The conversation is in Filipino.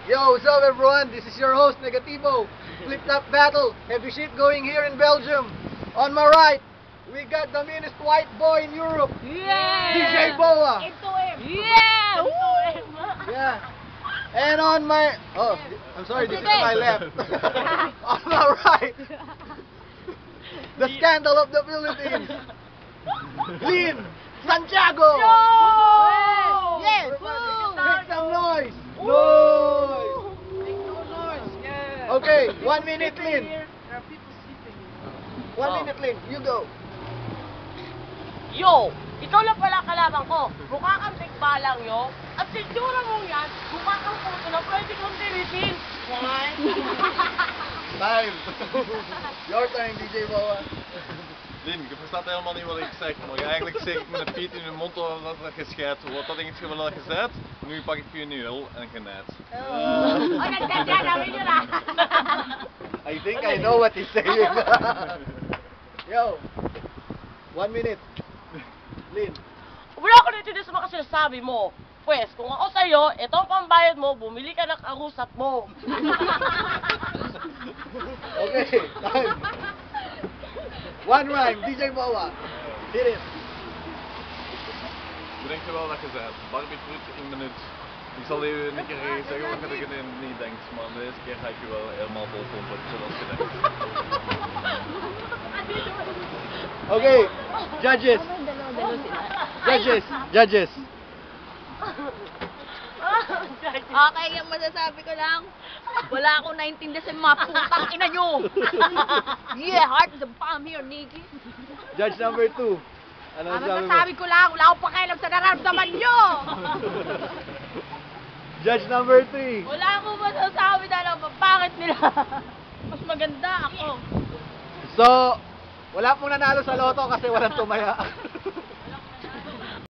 Yo, what's up everyone? This is your host, Negativo. Flip-flop battle. Heavy shit going here in Belgium. On my right, we got the meanest white boy in Europe. Yeah! DJ Boa. Into him! Yeah! Into him! Yeah. And on my... Oh, I'm sorry, this is my left. On my right, the scandal of the Philippines. Lynn Santiago. Yo! Yes! Make some noise. Woo! Noise. Yeah! Okay, 1 minute, Lynn. There are people sleeping here. 1 minute, Lynn. You go. Yo! Ikaw lang pala kalaban ko. Mukha kang tikbalang yo. At sitsura mong yan, mukha kang puto na pwede kong tirisin. Why? Time. Your turn, DJ Boa. Lien, je verstaat helemaal niet wat ik zeg, maar eigenlijk zeg ik met een piet in je mond dat er gescheid wordt. Dat denk ik wel gezet, nu pak ik je 0 en genet. Oh, nagdadya namin yun ah. I think I know what he's saying. Yo, 1 minute. Lynn. Wala ko naintindihan sa mga sinasabi mo. Pwes, kung ako sa'yo, ito ang pambayad mo, bumili ka ng karusat mo. Okay, time. 1 rhyme, DJ Boa. Hit it. Bedenk je wel wat je zet. Barbie Fruit 1 minuut. Ik zal je een keer zeggen wat je er niet denkt, maar deze keer ga ik je wel helemaal vol pompen, zoals je denkt. Okay, judges. Judges. Okay, yung masasabi ko lang, wala akong naintindihan sa mga putang ina nyo. Yeah, heart is a bomb here, Nikki. Judge number 2. Ano Ang sabi mo? masasabi ko lang, wala akong pakialam sa nararamdaman nyo. Judge number 3. Wala akong masasabi dahil ang pangit nila. Mas maganda ako. So, wala pong nanalo sa loto kasi walang tumaya.